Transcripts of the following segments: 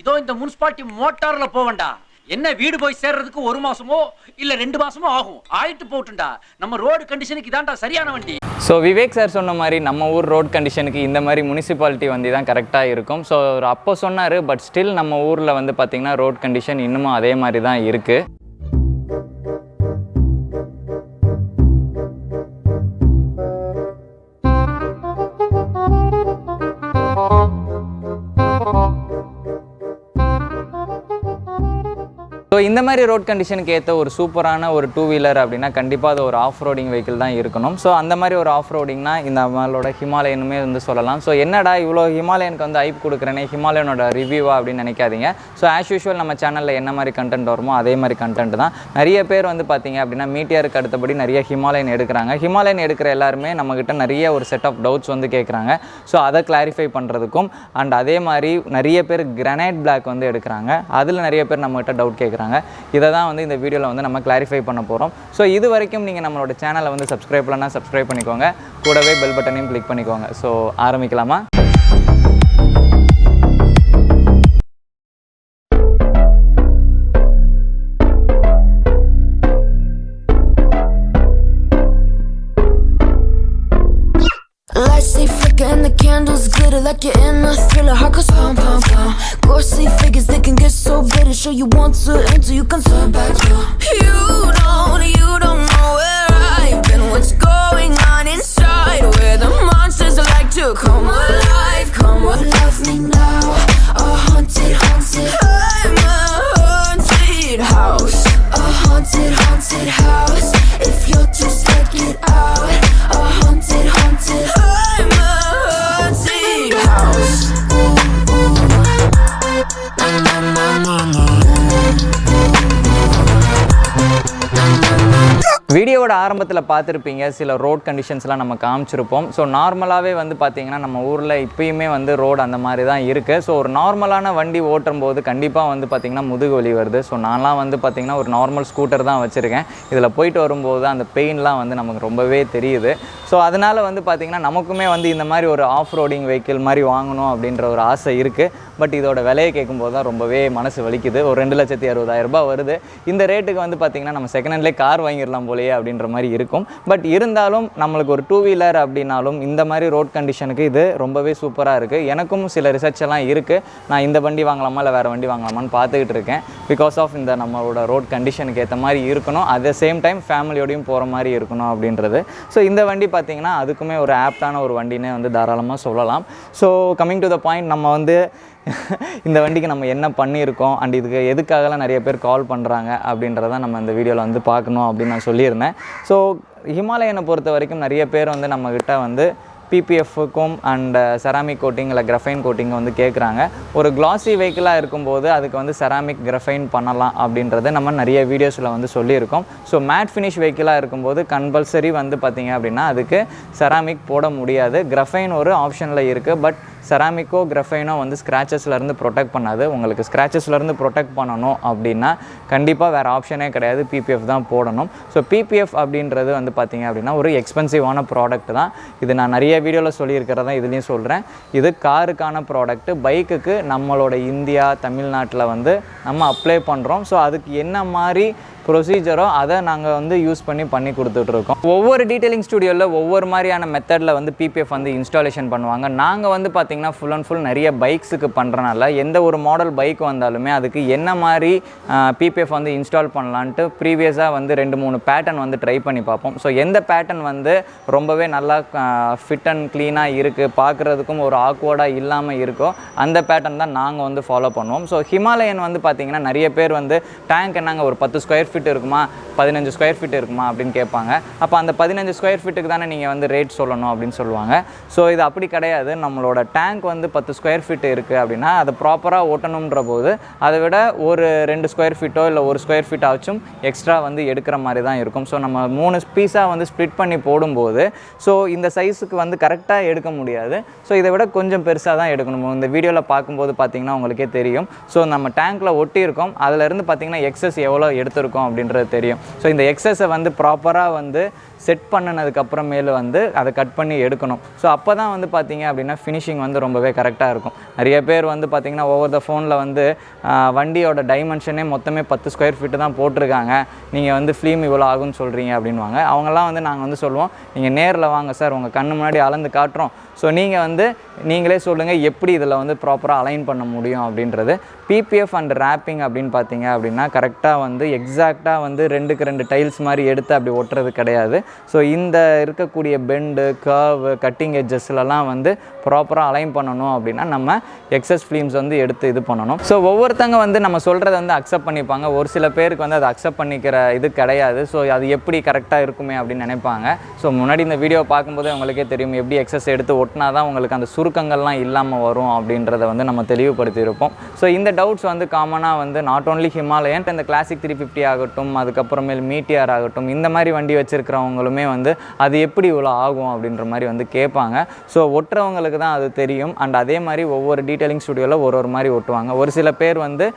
தோ இந்த முனிசிபாலிட்டி மோட்டார்ல போவண்டா. என்ன வீடு போய் சேர்றதுக்கு 1 மாசமோ இல்ல 2 மாசமோ ஆகும். ஆயிட்டு போட்டுண்டா. நம்ம ரோடு கண்டிஷனுக்கு இதான்டா சரியான வண்டி. ஸோ விவேக் சார் சொன்ன மாதிரி நம்ம ஊர் ரோட் கண்டிஷனுக்கு இந்த மாதிரி முனிசிபாலிட்டி வண்டி தான் கரெக்டாக இருக்கும். ஸோ அப்போ சொன்னார், பட் ஸ்டில் நம்ம ஊரில் வந்து பார்த்திங்கன்னா ரோட் கண்டிஷன் இன்னமும் அதே மாதிரி தான் இருக்குது. ஸோ இந்த மாதிரி ரோட் கண்டிஷனுக்கு ஏற்ற ஒரு சூப்பரான ஒரு 2 வீலர் அப்படின்னா கண்டிப்பாக அது ஒரு ஆஃப் ரோடிங் வெஹிக்கிள் தான் இருக்கணும். ஸோ அந்த மாதிரி ஒரு ஆஃப் ரோடிங்னா இந்த நம்மளோட ஹிமாலயனுமே வந்து சொல்லலாம். ஸோ என்னடா இவ்வளோ ஹிமாலயனுக்கு வந்து ஐப் கொடுக்குறேனே, ஹிமாலயனோட ரிவ்யூவா அப்படின்னு நினைக்காதீங்க. ஸோ ஆஸ் யூஷுவல் நம்ம சேனலில் என்ன மாதிரி கண்டென்ட் வருமோ அதே மாதிரி கண்டென்ட் தான். நிறைய பேர் வந்து பார்த்திங்க அப்படின்னா மீட்டியருக்கு அடுத்தபடி நிறைய ஹிமாலயன் எடுக்கிறாங்க. ஹிமாலயன் எடுக்கிற எல்லாருமே நம்மக்கிட்ட நிறைய ஒரு செட் ஆஃப் டவுட்ஸ் வந்து கேட்குறாங்க. ஸோ அதை கிளாரிஃபை பண்ணுறதுக்கும் அண்ட் அதே மாதிரி நிறைய பேர் கிரானைட் பிளாக் வந்து எடுக்கிறாங்க. அதில் நிறைய பேர் நம்மகிட்ட டவுட் கேட்குறாங்க. இதை தான் வந்து இந்த வீடியோவில் வந்து நம்ம கிளாரிஃபை பண்ண போகிறோம். ஸோ இது வரைக்கும் நீங்கள் நம்மளோட சேனலை வந்து சப்ஸ்கிரைப் பண்ணலாம், சப்ஸ்கிரைப் பண்ணிக்கோங்க. கூடவே பெல் பட்டனையும் கிளிக் பண்ணிக்கோங்க. ஸோ ஆரம்பிக்கலாமா? And the candles glitter like you're in a thriller. Heart goes pum pum pum. Ghostly figures, they can get so bitter. Show you want to until you can turn back. You don't know where I've been. What's going on inside? Where the monsters like to come alive. Come alive. Love me now. A haunted, haunted. I'm a haunted house. A haunted, haunted house. If you're too scared, get out. A haunted, haunted. I'm a haunted house. Na na na na na. வீடியோவோட ஆரம்பத்தில் பார்த்துருப்பீங்க, சில road கண்டிஷன்ஸ்லாம் நம்ம காமிச்சிருப்போம். So நார்மலாகவே வந்து பார்த்திங்கன்னா நம்ம ஊரில் இப்போயுமே வந்து ரோடு அந்த மாதிரி தான் இருக்குது. ஸோ ஒரு நார்மலான வண்டி ஓட்டும் போது கண்டிப்பாக வந்து பார்த்திங்கன்னா முதுகு வலி வருது. ஸோ நான்லாம் வந்து பார்த்திங்கன்னா ஒரு நார்மல் ஸ்கூட்டர் தான் வச்சுருக்கேன். இதில் போயிட்டு வரும்போது அந்த பெயின்லாம் வந்து நமக்கு ரொம்பவே தெரியுது. ஸோ அதனால் வந்து பார்த்திங்கன்னா நமக்குமே வந்து இந்த மாதிரி ஒரு ஆஃப் ரோடிங் வெஹிக்கிள் மாதிரி வாங்கணும் அப்படின்ற ஒரு ஆசை இருக்குது. பட் இதோட விலையை கேட்கும்போது தான் ரொம்பவே மனசு வலிக்குது. ஒரு 2,60,000 வருது. இந்த ரேட்டுக்கு வந்து பார்த்திங்கன்னா நம்ம செகண்ட் ஹேண்ட்லேயே கார் வாங்கிடலாம் போலையே அப்படின்ற மாதிரி இருக்கும். பட் இருந்தாலும் நம்மளுக்கு ஒரு 2 வீலர் அப்படின்னாலும் இந்த மாதிரி ரோட் கண்டிஷனுக்கு இது ரொம்பவே சூப்பராக இருக்குது. எனக்கும் சில ரிசர்ச் எல்லாம் இருக்குது. நான் இந்த வண்டி வாங்கலாமா இல்லை வேறு வண்டி வாங்கலாமான்னு பார்த்துக்கிட்டு இருக்கேன். பிகாஸ் ஆஃப் இந்த நம்மளோட ரோட் கண்டிஷனுக்கு ஏற்ற மாதிரி இருக்கணும், அட் த சேம் டைம் ஃபேமிலியோடையும் போகிற மாதிரி இருக்கணும் அப்படின்றது. ஸோ இந்த வண்டி பார்த்திங்கன்னா அதுக்குமே ஒரு ஆப்டான ஒரு வண்டினே வந்து தாராளமாக சொல்லலாம். So coming to the point, நம்ம வந்து இந்த வண்டிக்கு நம்ம என்ன பண்ணியிருக்கோம் அண்ட் இதுக்கு எதுக்காகலாம் நிறைய பேர் கால் பண்ணுறாங்க அப்படின்றத நம்ம இந்த வீடியோவில் வந்து பார்க்கணும் அப்படின்னு நான் சொல்லியிருந்தேன். ஸோ ஹிமாலயனை பொறுத்த வரைக்கும் நிறைய பேர் வந்து நம்மக்கிட்ட வந்து பிபிஎஃப்க்கும் அண்ட் செராமிக் கோட்டிங் இல்லை கிரஃபைன் கோட்டிங் வந்து கேட்குறாங்க. ஒரு கிளாசி வெஹிக்கிளாக இருக்கும்போது அதுக்கு வந்து செராமிக் கிரஃபைன் பண்ணலாம் அப்படின்றத நம்ம நிறைய வீடியோஸில் வந்து சொல்லியிருக்கோம். ஸோ மேட் ஃபினிஷ் வெஹிக்கிளாக இருக்கும்போது கம்பல்சரி வந்து பார்த்திங்க அப்படின்னா அதுக்கு செராமிக் போட முடியாது. கிரஃபைன் ஒரு ஆப்ஷனில் இருக்குது. பட் செராமிக்கோ கிரஃபைனோ வந்து ஸ்க்ராச்சஸ்லேருந்து ப்ரொடெக்ட் பண்ணாது. உங்களுக்கு ஸ்க்ராச்சஸ்லேருந்து ப்ரொடெக்ட் பண்ணணும் அப்படின்னா கண்டிப்பாக வேறு ஆப்ஷனே கிடையாது, பிபிஎஃப் தான் போடணும். ஸோ பிபிஎஃப் அப்படின்றது வந்து பார்த்திங்க அப்படின்னா ஒரு எக்ஸ்பென்சிவான ப்ராடக்ட் தான். இது நான் நிறைய வீடியோவில் சொல்லியிருக்கிறதா இதுலேயும் சொல்கிறேன். இது காருக்கான ப்ராடக்ட்டு. பைக்குக்கு நம்மளோட இந்தியா தமிழ்நாட்டில் வந்து நம்ம அப்ளை பண்ணுறோம். ஸோ அதுக்கு என்ன மாதிரி ப்ரொசீஜரோ அதை நாங்கள் வந்து யூஸ் பண்ணி கொடுத்துட்ருக்கோம். ஒவ்வொரு டீட்டெயிலிங் ஸ்டுடியோவில் ஒவ்வொரு மாதிரியான மெத்தடில் வந்து பிபிஎஃப் வந்து இன்ஸ்டாலேஷன் பண்ணுவாங்க. நாங்கள் வந்து பார்த்திங்கன்னா ஃபுல் அண்ட் ஃபுல் நிறைய பைக்ஸுக்கு பண்ணுறனால எந்த ஒரு மாடல் பைக் வந்தாலுமே அதுக்கு என்ன மாதிரி பிபிஎஃப் வந்து இன்ஸ்டால் பண்ணலான்ட்டு ப்ரீவியஸாக வந்து 2-3 பேட்டர்ன் வந்து ட்ரை பண்ணி பார்ப்போம். ஸோ எந்த பேட்டர்ன் வந்து ரொம்பவே நல்லா ஃபிட் அண்ட் க்ளீனாக இருக்குது, பார்க்குறதுக்கும் ஒரு ஆக்வர்டாக இல்லாமல் இருக்கோ அந்த பேட்டர்ன் தான் நாங்கள் வந்து ஃபாலோ பண்ணுவோம். ஸோ ஹிமாலயன் வந்து பார்த்திங்கன்னா நிறைய பேர் வந்து டேங்க் என்னங்க ஒரு 10 ஸ்கொயர் ஃபீட் இருக்குமா 15 ஸ்கொயர் ஃபீட் இருக்குமா அப்படின்னு கேட்பாங்க. அப்போ அந்த 15 ஸ்கொயர் ஃபீட்டுக்கு தானே நீங்கள் வந்து ரேட் சொல்லணும் அப்படின்னு சொல்லுவாங்க. ஸோ இது அப்படி கிடையாது. நம்மளோட டேங்க் வந்து 10 ஸ்கொயர் ஃபீட் இருக்குது அப்படின்னா அதை ப்ராப்பராக ஓட்டணுன்ற போது அதை விட ஒரு 2 ஸ்கொயர் ஃபீட்டோ இல்லை 1 ஸ்கொயர் ஃபீட் ஆச்சும் எக்ஸ்ட்ரா வந்து எடுக்கிற மாதிரி தான் இருக்கும். ஸோ நம்ம 3 பீஸாக வந்து ஸ்ப்ளிட் பண்ணி போடும்போது ஸோ இந்த சைஸுக்கு வந்து கரெக்டாக எடுக்க முடியாது. ஸோ இதை விட கொஞ்சம் பெருசாக தான் எடுக்கணும். இந்த வீடியோவில் பார்க்கும்போது பார்த்திங்கன்னா உங்களுக்கே தெரியும். ஸோ நம்ம டேங்க்கில் ஒட்டியிருக்கோம், அதிலேருந்து பார்த்திங்கன்னா எக்ஸஸ் எவ்வளோ எடுத்திருக்கோம் அப்படின்றது தெரியும். ஸோ இந்த எக்ஸஸை வந்து ப்ராப்பராக வந்து செட் பண்ணினதுக்கப்புறமேலு வந்து அதை கட் பண்ணி எடுக்கணும். ஸோ அப்போ தான் வந்து பார்த்திங்க அப்படின்னா ஃபினிஷிங் வந்து ரொம்பவே கரெக்டாக இருக்கும். நிறைய பேர் வந்து பார்த்திங்கன்னா ஓவர் த ஃபோனில் வந்து வண்டியோட டைமென்ஷனே மொத்தமே 10 ஸ்கொயர் ஃபீட்டு தான் போட்டிருக்காங்க, நீங்கள் வந்து ஃபிலிம் இவ்வளோ ஆகும்னு சொல்கிறீங்க அப்படின்வாங்க. அவங்கெல்லாம் வந்து நாங்கள் வந்து சொல்லுவோம், நீங்கள் நேரில் வாங்க சார், உங்கள் கண்ணு முன்னாடி அளந்து காட்டுறோம். ஸோ நீங்கள் வந்து நீங்களே சொல்லுங்கள் எப்படி இதில் வந்து ப்ராப்பராக அலைன் பண்ண முடியும் அப்படின்றது. பிபிஎஃப் அண்ட் ரேப்பிங் அப்படின்னு பார்த்தீங்க அப்படின்னா கரெக்டாக வந்து எக்ஸாக்டாக வந்து 2க்கு 2 டைல்ஸ் மாதிரி எடுத்து அப்படி ஒட்டுறது கிடையாது. ஸோ இந்த இருக்கக்கூடிய பெண்டு, கர்வு, கட்டிங் எட்ஜஸ்லலாம் வந்து ப்ராப்பராக அலைன் பண்ணணும் அப்படின்னா நம்ம எக்ஸஸ் ஃபிலிம்ஸ் வந்து எடுத்து இது பண்ணணும். ஸோ ஒவ்வொருத்தங்க வந்து நம்ம சொல்கிறத வந்து அக்செப்ட் பண்ணிப்பாங்க, ஒரு சில பேருக்கு வந்து அதை அக்செப்ட் பண்ணிக்கிற இது கிடையாது. ஸோ அது எப்படி கரெக்டாக இருக்குமே அப்படின்னு நினைப்பாங்க. ஸோ முன்னாடி இந்த வீடியோ பார்க்கும்போது உங்களுக்கே தெரியும் எப்படி எக்ஸஸ் எடுத்து ஒட்டினா தான் உங்களுக்கு அந்த சுருக்கங்கள்லாம் இல்லாமல் வரும் அப்படின்றத வந்து நம்ம தெளிவுபடுத்தியிருப்போம். ஸோ இந்த டவுட்ஸ் வந்து காமனாக வந்து நாட் ஓன்லி ஹிமாலயன், இந்த கிளாசிக் 350 ஆகட்டும், அதுக்கப்புறமேல் மீட்டிஆர் ஆகட்டும், இந்த மாதிரி வண்டி வச்சுருக்கிறவங்களுமே வந்து அது எப்படி இவ்வளோ ஆகும் அப்படின்ற மாதிரி வந்து கேட்பாங்க. ஸோ ஒட்டுறவங்களுக்கு தான் அது தெரியும். அண்ட் அதே மாதிரி ஒவ்வொரு டீட்டெயிலிங் ஸ்டுடியோவில் ஒரு மாதிரி ஒட்டுவாங்க. ஒரு சில பேர் வந்து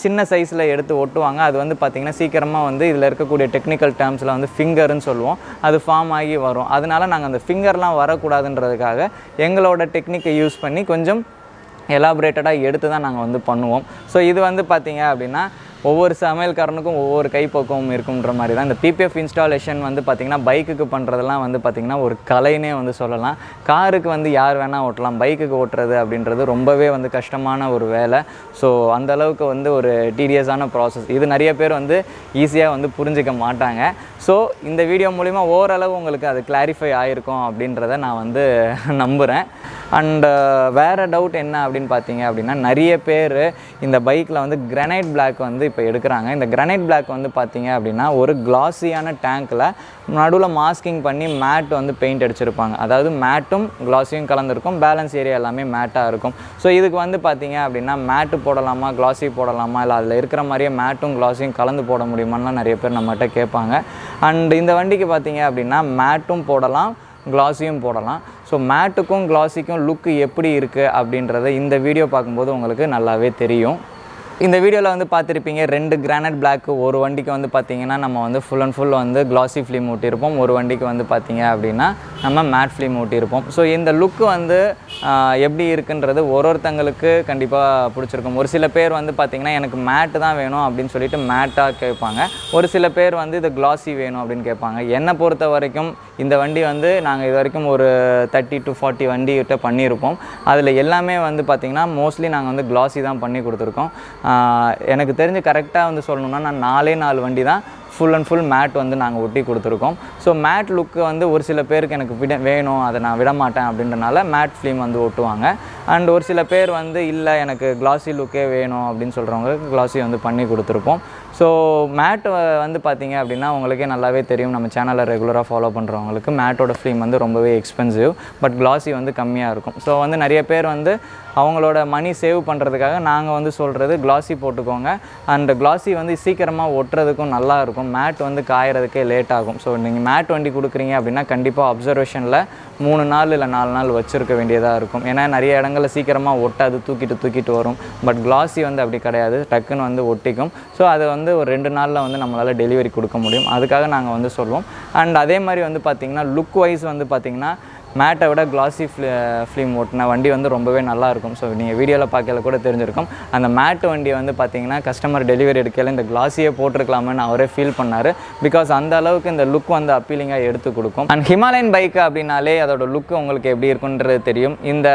சின்ன சைஸில் எடுத்து ஒட்டுவாங்க. அது வந்து பார்த்திங்கன்னா சீக்கிரமாக வந்து இதில் இருக்கக்கூடிய டெக்னிக்கல் டேர்ம்ஸில் வந்து ஃபிங்கர்னு சொல்லுவோம், அது ஃபார்ம் ஆகி வரும். அதனால நாங்கள் அந்த ஃபிங்கர்லாம் வரக்கூடாதுன்றதுக்காக எங்களோட டெக்னிக்கை யூஸ் பண்ணி கொஞ்சம் எலாபரேட்டடாக எடுத்து தான் நாங்கள் வந்து பண்ணுவோம். ஸோ இது வந்து பார்த்திங்க அப்படின்னா ஒவ்வொரு சமையல்காரனுக்கும் ஒவ்வொரு கைப்பக்குவம் இருக்குன்ற மாதிரி தான். இந்த பிபிஎஃப் இன்ஸ்டாலேஷன் வந்து பார்த்திங்கன்னா பைக்குக்கு பண்ணுறதெல்லாம் வந்து பார்த்திங்கன்னா ஒரு கலைனே வந்து சொல்லலாம். காருக்கு வந்து யார் வேணால் ஓட்டலாம், பைக்குக்கு ஓட்டுறது அப்படின்றது ரொம்பவே வந்து கஷ்டமான ஒரு வேலை. ஸோ அந்தளவுக்கு வந்து ஒரு டீடியஸான ப்ராசஸ். இது நிறைய பேர் வந்து ஈஸியாக வந்து புரிஞ்சிக்க மாட்டாங்க. ஸோ இந்த வீடியோ மூலிமா ஓரளவு உங்களுக்கு அது கிளாரிஃபை ஆகிருக்கும் அப்படின்றத நான் வந்து நம்புகிறேன். அண்டு வேறு டவுட் என்ன அப்படின்னு பார்த்தீங்க அப்படின்னா நிறைய பேர் இந்த பைக்கில் வந்து கிரானைட் பிளாக் வந்து இப்போ எடுக்கிறாங்க. இந்த கிரானைட் பிளாக் வந்து பார்த்தீங்க அப்படின்னா ஒரு கிளாஸியான டேங்க்கில் நடுவில் மாஸ்கிங் பண்ணி மேட் வந்து பெயிண்ட் அடிச்சிருப்பாங்க. அதாவது மேட்டும் கிளாஸியும் கலந்துருக்கும், பேலன்ஸ் ஏரியா எல்லாமே மேட்டாக இருக்கும். ஸோ இதுக்கு வந்து பார்த்தீங்க அப்படின்னா மேட்டு போடலாமா, கிளாஸி போடலாமா, இல்லை அதில் இருக்கிற மாதிரியே மேட்டும் கிளாஸியும் கலந்து போட முடியுமான்னு நிறைய பேர் நம்மகிட்ட கேட்பாங்க. அண்ட் இந்த வண்டிக்கு பார்த்தீங்க அப்படின்னா மேட்டும் போடலாம், கிளாஸியும் போடலாம். ஸோ மேட்டுக்கும் கிளாஸிக்கும் லுக்கு எப்படி இருக்குது அப்படின்றத இந்த வீடியோ பார்க்கும்போது உங்களுக்கு நல்லாவே தெரியும். இந்த வீடியோவில் வந்து பார்த்துருப்பீங்க 2 கிரானைட் பிளாக். ஒரு வண்டிக்கு வந்து பார்த்திங்கன்னா நம்ம வந்து ஃபுல் அண்ட் ஃபுல் வந்து கிளாஸி ஃபிலிம் ஊட்டியிருப்போம், ஒரு வண்டிக்கு வந்து பார்த்திங்க அப்படின்னா நம்ம மேட் ஃபிலிம் ஊட்டியிருப்போம். ஸோ இந்த லுக்கு வந்து எப்படி இருக்குன்றது ஒருத்தங்களுக்கு கண்டிப்பாக பிடிச்சிருக்கும். ஒரு சில பேர் வந்து பார்த்திங்கன்னா எனக்கு மேட்டு தான் வேணும் அப்படின்னு சொல்லிட்டு மேட்டாக கேட்பாங்க. ஒரு சில பேர் வந்து இது கிளாஸி வேணும் அப்படின்னு கேட்பாங்க. என்னை பொறுத்த வரைக்கும் இந்த வண்டி வந்து நாங்கள் இது வரைக்கும் ஒரு 30 to 40 வண்டி கிட்ட பண்ணியிருப்போம். அதில் எல்லாமே வந்து பார்த்திங்கன்னா மோஸ்ட்லி நாங்கள் வந்து கிளாஸி தான் பண்ணி கொடுத்துருக்கோம். எனக்கு தெரிஞ்சு கரெக்டாக வந்து சொல்லணுன்னா நான் 4 வண்டி தான் ஃபுல் அண்ட் ஃபுல் மேட் வந்து நாங்கள் ஒட்டி கொடுத்துருக்கோம். ஸோ மேட் லுக்கு வந்து ஒரு சில பேருக்கு எனக்கு வேணும், அதை நான் விட மாட்டேன் அப்படின்றனால மேட் ஃபிலிம் வந்து ஒட்டுவாங்க. அண்ட் ஒரு சில பேர் வந்து இல்லை எனக்கு கிளாஸி லுக்கே வேணும் அப்படின்னு சொல்கிறவங்களுக்கு கிளாஸி வந்து பண்ணி கொடுத்துருப்போம். ஸோ மேட் வந்து பார்த்திங்க அப்படின்னா உங்களுக்கே நல்லாவே தெரியும், நம்ம சேனலை ரெகுலராக ஃபாலோ பண்ணுறவங்களுக்கு மேட்டோட ஃபிலிம் வந்து ரொம்பவே எக்ஸ்பென்சிவ், பட் கிளாஸி வந்து கம்மியாக இருக்கும். ஸோ வந்து நிறைய பேர் வந்து அவங்களோட மணி சேவ் பண்ணுறதுக்காக நாங்கள் வந்து சொல்கிறது கிளாஸி போட்டுக்கோங்க. அண்ட் கிளாஸி வந்து சீக்கிரமாக ஒட்டுறதுக்கும் நல்லாயிருக்கும், மேட் வந்து காயறதுக்கே லேட் ஆகும். ஸோ நீங்கள் மேட் வண்டி கொடுக்குறீங்க அப்படின்னா கண்டிப்பாக அப்சர்வேஷனில் 3 நாள் இல்லை 4 நாள் வச்சுருக்க வேண்டியதாக இருக்கும். ஏன்னா நிறைய இடங்களில் சீக்கிரமாக ஒட்டாது, தூக்கிட்டு வரும். பட் கிளாஸி வந்து அப்படி கிடையாது, டக்குன்னு வந்து ஒட்டிக்கும். ஸோ அது வந்து ஒரு 2 நாளில் வந்து நம்மளால் டெலிவரி கொடுக்க முடியும். அதுக்காக நாங்கள் வந்து சொல்லுவோம். அண்ட் அதே மாதிரி வந்து பார்த்திங்கன்னா லுக் வைஸ் வந்து பார்த்திங்கன்னா மேட்டை விட கிளாஸி ஃபிலிம் ஓட்டின வண்டி வந்து ரொம்பவே நல்லாயிருக்கும். ஸோ நீங்கள் வீடியோவில் பார்க்கல கூட தெரிஞ்சிருக்கும், அந்த மேட்டு வண்டியை வந்து பார்த்திங்கன்னா கஸ்டமர் டெலிவரி எடுக்கல இந்த கிளாஸியே போட்டிருக்கலாமன்னு அவரே ஃபீல் பண்ணார். பிகாஸ் அந்த அளவுக்கு இந்த லுக் வந்து அப்பீலிங்காக எடுத்து கொடுக்கும். அண்ட் ஹிமாலயன் பைக்கு அப்படின்னாலே அதோட லுக்கு உங்களுக்கு எப்படி இருக்குன்றது தெரியும். இந்த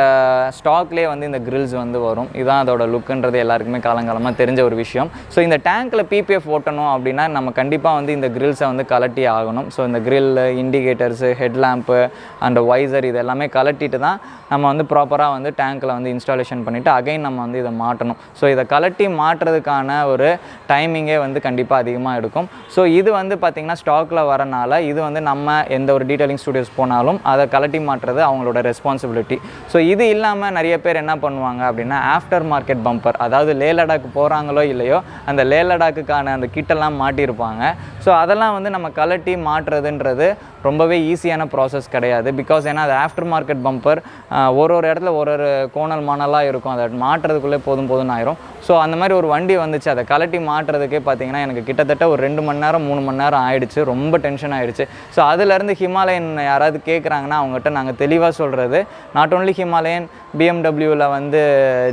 ஸ்டாக்லேயே வந்து இந்த கிரில்ஸ் வந்து வரும், இதுதான் அதோட லுக்குன்றது எல்லாருக்குமே காலங்காலமாக தெரிஞ்ச ஒரு விஷயம். ஸோ இந்த டேங்க்கில் பிபிஎஃப் ஓட்டணும் அப்படின்னா நம்ம கண்டிப்பாக வந்து இந்த கிரில்ஸை வந்து கலட்டி ஆகணும். ஸோ இந்த grill, indicators, head lamp and இது எல்லாமே கலட்டிட்டு தான் நம்ம வந்து ப்ராப்பராக வந்து டேங்க்கில் வந்து இன்ஸ்டாலேஷன் பண்ணிவிட்டு அகைன் நம்ம வந்து இதை மாட்டணும். ஸோ இதை கலட்டி மாட்டுறதுக்கான ஒரு டைமிங்கே வந்து கண்டிப்பாக அதிகமாக எடுக்கும். ஸோ இது வந்து பார்த்திங்கன்னா ஸ்டாக்கில் வரனால இது வந்து நம்ம எந்த ஒரு டீட்டெயிலிங் ஸ்டுடியோஸ் போனாலும் அதை கலட்டி மாட்டுறது அவங்களோட ரெஸ்பான்சிபிலிட்டி. ஸோ இது இல்லாமல் நிறைய பேர் என்ன பண்ணுவாங்க அப்படின்னா ஆஃப்டர் மார்க்கெட் பம்பர், அதாவது லே லடாக் போகிறாங்களோ இல்லையோ அந்த லே லடாக்குக்கான அந்த கிட்டெல்லாம் மாட்டியிருப்பாங்க. ஸோ அதெல்லாம் வந்து நம்ம கலட்டி மாட்டுறதுன்றது ரொம்பவே ஈஸியான ப்ராசஸ் கிடையாது. பிகாஸ் ஏன்னா அது ஆஃப்டர் மார்க்கெட் பம்பர் ஒரு இடத்துல ஒரு கோணல் மானலாக இருக்கும், அதை மாட்டுறதுக்குள்ளே போதும்னு ஆயிரும். ஸோ அந்த மாதிரி ஒரு வண்டி வந்துச்சு, அதை கலட்டி மாட்டுறதுக்கே பார்த்தீங்கன்னா எனக்கு கிட்டத்தட்ட ஒரு 2 மணி நேரம் 3 மணி நேரம் ஆயிடுச்சு. ரொம்ப டென்ஷன் ஆகிடுச்சு. ஸோ அதுலேருந்து ஹிமாலயன் யாராவது கேட்குறாங்கன்னா அவங்ககிட்ட நாங்கள் தெளிவாக சொல்கிறது, நாட் ஓன்லி ஹிமாலயன், பிஎம்டபிள்யூவில் வந்து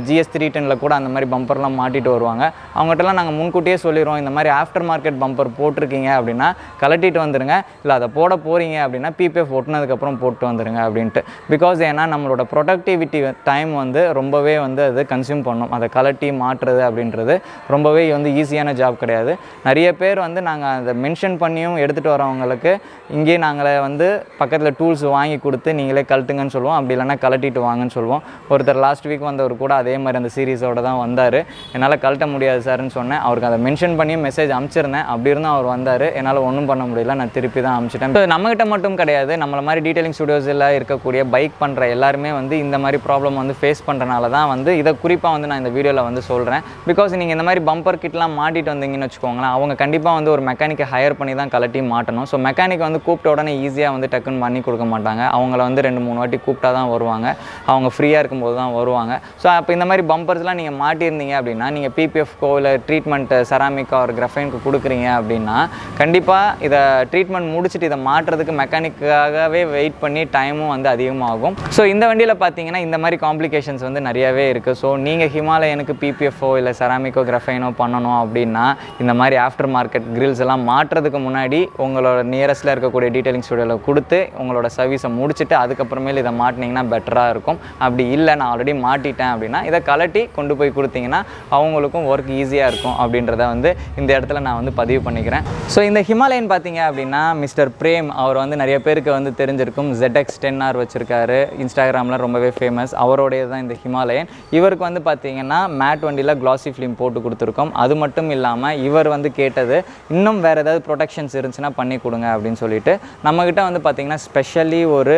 GS 310 கூட அந்த மாதிரி பம்பர்லாம் மாட்டிட்டு வருவாங்க. அவங்ககிட்டலாம் நாங்கள் முன்கூட்டியே சொல்லிடுவோம், இந்த மாதிரி ஆஃப்டர் மார்க்கெட் பம்பர் போட்டிருக்கீங்க அப்படின்னா கலட்டிட்டு வந்துடுங்க, இல்லை அதை போட போகிறீங்க அப்படின்னா PPF ஒட்டினதுக்கப்புறம் போட்டு வந்துடுங்க அப்படின்ட்டு. பிகாஸ் ஏன்னா நம்மளோட ப்ரொடக்டிவிட்டி டைம் வந்து ரொம்பவே வந்து அது கன்சியூம் பண்ணும். அதை கலட்டி மாட்டுறது அப்படின்றது ரொம்பவே வந்து ஈஸியான ஜாப் கிடையாது. நிறைய பேர் வந்து நாங்கள் அதை மென்ஷன் பண்ணியும் எடுத்துகிட்டு வரவங்களுக்கு இங்கேயே நாங்களே வந்து பக்கத்தில் டூல்ஸ் வாங்கி கொடுத்து நீங்களே கழட்டுங்கன்னு சொல்லுவோம், அப்படி இல்லைனா கலட்டிட்டு வாங்கன்னு சொல்லுவோம். ஒருத்தர் லாஸ்ட் வீக் வந்தவர் கூட அதே மாதிரி அந்த சீரீஸோடு தான் வந்தார். என்னால் கழட்ட முடியாது சார்ன்னு சொன்னேன். அவருக்கு அதை மென்ஷன் பண்ணியும் மெசேஜ் அனுப்பிச்சிருந்தேன். அப்படி இருந்தும் அவர் வந்தார். என்னால் ஒன்றும் பண்ண முடியல, நான் திருப்பி தான் அனுப்பிச்சிட்டேன். ஸோ நம்மகிட்ட மட்டும் கிடையாது, நம்மள மாதிரி டீட்டெயிலிங் ஸ்டுடியோஸில் இருக்கக்கூடிய பைக் பண்ணுற எல்லாருமே வந்து இந்த மாதிரி ப்ராப்ளம் வந்து ஃபேஸ் பண்ணுறனால தான் வந்து இதை குறிப்பாக வந்து நான் இந்த வீடியோவில் வந்து சொல்கிறேன். பிகாஸ் நீங்கள் இந்த மாதிரி பம்பர் கிட்லாம் மாட்டிட்டு வந்தீங்கன்னு வச்சுக்கோங்களேன், அவங்க கண்டிப்பாக வந்து ஒரு மெக்கானிக்கை ஹையர் பண்ணி தான் கலட்டி மாட்டணும். ஸோ மெக்கானிக் வந்து கூப்பிட்ட உடனே ஈஸியாக வந்து டக்குன்னு பண்ணி கொடுக்க மாட்டாங்க. அவங்கள வந்து 2-3 வாட்டி கூப்பிட்டா தான் வருவாங்க, அவங்க ஃப்ரீயாக இருக்கும்போது தான் வருவாங்க. ஸோ அப்போ இந்த மாதிரி பம்பர்ஸ்லாம் நீங்கள் மாட்டியிருந்தீங்க அப்படின்னா, நீங்கள் PPFக்கோ இல்லை ட்ரீட்மெண்ட்டு செராமிக்கோ ஒரு கிராஃபைனுக்கு கொடுக்குறீங்க அப்படின்னா கண்டிப்பாக இதை ட்ரீட்மெண்ட் முடிச்சுட்டு இதை மாட்டுறதுக்கு மெக்கானிக்காகவே வெயிட் பண்ணி டைமும் வந்து அதிகமாகும். ஸோ இந்த வண்டியில் பார்த்தீங்கன்னா இந்த மாதிரி காம்ப்ளிகேஷன்ஸ் வந்து நிறையவே இருக்குது. ஸோ நீங்கள் ஹிமாலயனுக்கு PPFஓ இல்லை செராமிக்கோ கிராஃபைனோ பண்ணணும் அப்படின்னா இந்த மாதிரி ஆஃப்டர் மார்க்கெட் கிரில்ஸ் எல்லாம் மாட்டுறதுக்கு முன்னாடி உங்களோட நியரஸ்ட்டில் இருக்கக்கூடிய டீட்டெயிலிங் ஸ்டுடியோவில் கொடுத்து உங்களோட சர்வீஸை முடிச்சுட்டு அதுக்கப்புறமேல இதை மாட்டினீங்கன்னா பெட்டராக இருக்கும். அப்படி இல்லை நான் ஆல்ரெடி மாட்டிட்டேன் அப்படின்னா இதை கலட்டி கொண்டு போய் கொடுத்தீங்கன்னா அவங்களுக்கும் ஒர்க் ஈஸியாக இருக்கும் அப்படின்றத வந்து இந்த இடத்துல நான் வந்து பதிவு பண்ணிக்கிறேன். ஸோ இந்த ஹிமாலயன் பார்த்தீங்க அப்படின்னா மிஸ்டர் பிரேம் அவர் வந்து நிறைய பேருக்கு வந்து தெரிஞ்சிருக்கும். ZX 10R வச்சுருக்காரு, இன்ஸ்டாகிராமில் ரொம்பவே ஃபேமஸ். அவரோடைய தான் இந்த ஹிமாலயன். இவருக்கு வந்து பார்த்தீங்கன்னா மேட் வண்டியில் கிளாசி ஃபிலிம் போட்டு கொடுத்துருக்கோம். அது மட்டும் இல்லாமல் இவர் வந்து கேட்டது இன்னும் வேறு ஏதாவது ப்ரொடெக்ஷன்ஸ் இருந்துச்சுன்னா பண்ணி கொடுங்க அப்படின்னு சொல்லிட்டு நம்மக்கிட்ட வந்து பார்த்திங்கன்னா ஸ்பெஷலி ஒரு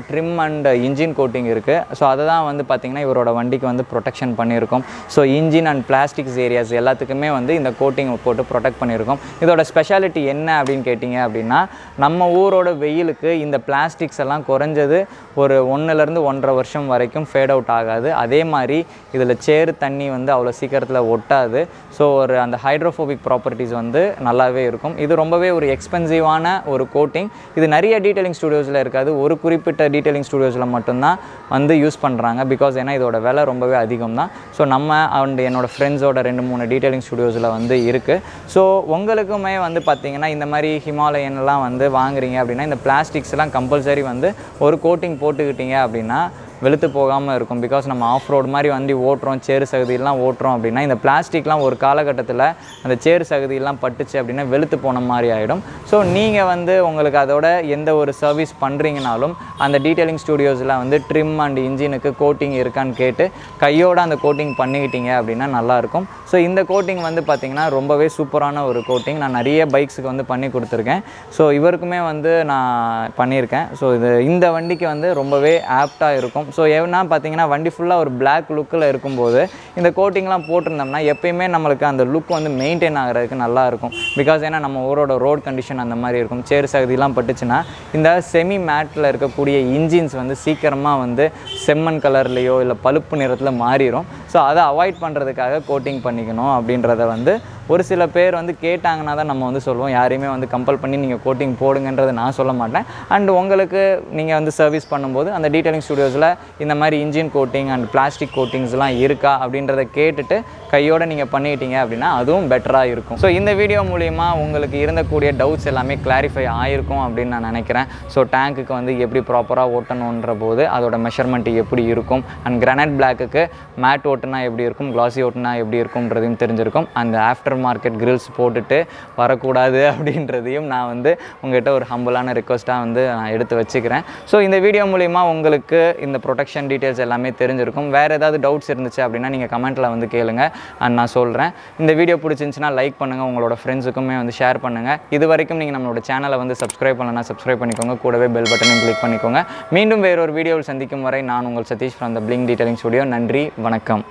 ட்ரிம் அண்ட் இன்ஜின் கோட்டிங் இருக்குது. ஸோ அதை தான் வந்து பார்த்திங்கன்னா இவரோட வண்டிக்கு வந்து ப்ரொடெக்ஷன் பண்ணியிருக்கோம். So engine and plastics areas எல்லாத்துக்குமே வந்து இந்த கோட்டிங் போட்டு ப்ரொடெக்ட் பண்ணியிருக்கோம். இதோட ஸ்பெஷாலிட்டி என்ன அப்படின்னு கேட்டிங்க அப்படின்னா, நம்ம ஊரோட வெயிலுக்கு இந்த பிளாஸ்டிக்ஸ் எல்லாம் குறைஞ்சது ஒரு 1லேருந்து 1.5 வருஷம் வரைக்கும் ஃபேட் அவுட் ஆகாது. அதே மாதிரி இதில் சேறு தண்ணி வந்து அவ்வளோ சீக்கிரத்தில் ஒட்டாது. ஸோ ஒரு அந்த ஹைட்ரோஃபோபிக் ப்ராப்பர்ட்டிஸ் வந்து நல்லாவே இருக்கும். இது ரொம்பவே ஒரு எக்ஸ்பென்சிவான ஒரு கோட்டிங். இது நிறைய டீட்டெயிலிங் ஸ்டுடியோஸில் இருக்காது, ஒரு குறிப்பிட்ட டீட்டெயிலிங் ஸ்டுடியோஸில் மட்டும்தான் வந்து யூஸ் பண்ணுறாங்க. பிகாஸ் ஏன்னா இதோட விலை ரொம்பவே அதிகம் தான். ஸோ நம்ம அண்ட் என்னோடய ஃப்ரெண்ட்ஸோட 2-3 டீட்டெயிலிங் ஸ்டுடியோஸில் வந்து இருக்குது. ஸோ உங்களுக்குமே வந்து பார்த்திங்கன்னா இந்த மாதிரி ஹிமாலயன்லாம் வந்து வாங்குறீங்க அப்படின்னா இந்த பிளாஸ்டிக்ஸ்லாம் கம்பல்சரி வந்து ஒரு கோட்டிங் போட்டுக்கிட்டீங்க அப்படின்னா வெளுத்து போகாமல் இருக்கும். பிகாஸ் நம்ம ஆஃப் ரோடு மாதிரி வண்டி ஓட்டுறோம், சேறு சகதியெல்லாம் ஓட்டுறோம் அப்படின்னா இந்த பிளாஸ்டிக்லாம் ஒரு காலகட்டத்தில் அந்த சேறு சகதியெல்லாம் பட்டுச்சு அப்படின்னா வெளுத்து போன மாதிரி ஆகிடும். ஸோ நீங்கள் வந்து உங்களுக்கு அதோட எந்த ஒரு சர்வீஸ் பண்ணுறீங்கனாலும் அந்த டீட்டெயிலிங் ஸ்டுடியோஸில் வந்து ட்ரிம் அண்ட் இன்ஜினுக்கு கோட்டிங் இருக்கான்னு கேட்டு கையோடு அந்த கோட்டிங் பண்ணிக்கிட்டீங்க அப்படின்னா நல்லாயிருக்கும். ஸோ இந்த கோட்டிங் வந்து பார்த்திங்கன்னா ரொம்பவே சூப்பரான ஒரு கோட்டிங். நான் நிறைய பைக்ஸுக்கு வந்து பண்ணி கொடுத்துருக்கேன். ஸோ இவருக்குமே வந்து நான் பண்ணியிருக்கேன். ஸோ இந்த வண்டிக்கு வந்து ரொம்பவே ஆப்டாக இருக்கும். ஸோ ஏன்னா பார்த்தீங்கன்னா வண்டி ஃபுல்லாக ஒரு பிளாக் லுக்கில் இருக்கும்போது இந்த கோட்டிங்லாம் போட்டிருந்தோம்னா எப்பயுமே நம்மளுக்கு அந்த லுக் வந்து மெயின்டைன் ஆகிறதுக்கு நல்லாயிருக்கும். பிகாஸ் ஏன்னா நம்ம ஊரோட ரோட் கண்டிஷன் அந்த மாதிரி இருக்கும். சேறு சகதியெலாம் பட்டுச்சுன்னா இந்த செமி மேட்டில் இருக்கக்கூடிய இன்ஜின்ஸ் வந்து சீக்கிரமாக வந்து செம்மண் கலர்லேயோ இல்லை பழுப்பு நிறத்தில் மாறிடும். ஸோ அதை அவாய்ட் பண்ணுறதுக்காக கோட்டிங் பண்ணிக்கணும் அப்படின்றத வந்து ஒரு சில பேர் வந்து கேட்டாங்கன்னா தான் நம்ம வந்து சொல்லுவோம். யாரையுமே வந்து கம்பல் பண்ணி நீங்கள் கோட்டிங் போடுங்கன்றதை நான் சொல்ல மாட்டேன். அண்ட் உங்களுக்கு நீங்கள் வந்து சர்வீஸ் பண்ணும்போது அந்த டீட்டெயிலிங் ஸ்டுடியோஸில் இந்த மாதிரி இன்ஜின் கோட்டிங் அண்ட் பிளாஸ்டிக் கோட்டிங்ஸ்லாம் இருக்கா அப்படின்றத கேட்டுட்டு கையோடு நீங்கள் பண்ணிக்கிட்டீங்க அப்படின்னா அதுவும் பெட்டராக இருக்கும். ஸோ இந்த வீடியோ மூலிமா உங்களுக்கு இருந்தக்கூடிய டவுட்ஸ் எல்லாமே கிளாரிஃபை ஆகிருக்கும் அப்படின்னு நான் நினைக்கிறேன். ஸோ டேங்க்குக்கு வந்து எப்படி ப்ராப்பராக ஓட்டணுன்ற போது அதோட மெஷர்மெண்ட் எப்படி இருக்கும், அண்ட் கிரானைட் பிளாக்குக்கு மேட் ஓட்டுனா எப்படி இருக்கும், கிளாசி ஓட்டுனா எப்படி இருக்கும்ன்றதையும் தெரிஞ்சிருக்கும். அந்த ஆஃப்டர் மார்க்கெட் கிரில்ஸ் போட்டுட்டு வரக்கூடாது அப்படின்றதையும் நான் வந்து உங்கள்கிட்ட ஒரு ஹம்பிளான ரிக்வஸ்ட்டாக வந்து நான் எடுத்து வச்சுக்கிறேன். ஸோ இந்த வீடியோ மூலிமா உங்களுக்கு இந்த ப்ரொடெக்ஷன் டீட்டெயில்ஸ் எல்லாமே தெரிஞ்சிருக்கும். வேறு ஏதாவது டவுட்ஸ் இருந்துச்சு அப்படின்னா நீங்கள் கமெண்ட்டில் வந்து கேளுங்க, அண்ட் நான் சொல்கிறேன். இந்த வீடியோ பிடிச்சிருந்துச்சுன்னா லைக் பண்ணுங்கள், உங்களோட ஃப்ரெண்ட்ஸுக்குமே வந்து ஷேர் பண்ணுங்கள். இது வரைக்கும் நீங்கள் நம்மளோட சேனலை வந்து சப்ஸ்கிரைப் பண்ணலன்னா சப்ஸ்கிரைப் பண்ணிக்கோங்க, கூடவே பெல் பட்டனையும் கிளிக் பண்ணிக்கோங்க. மீண்டும் வேறொரு வீடியோவில் சந்திக்கும் வரை நான் உங்கள் Sathish from the bling detailing studio. நன்றி, வணக்கம்.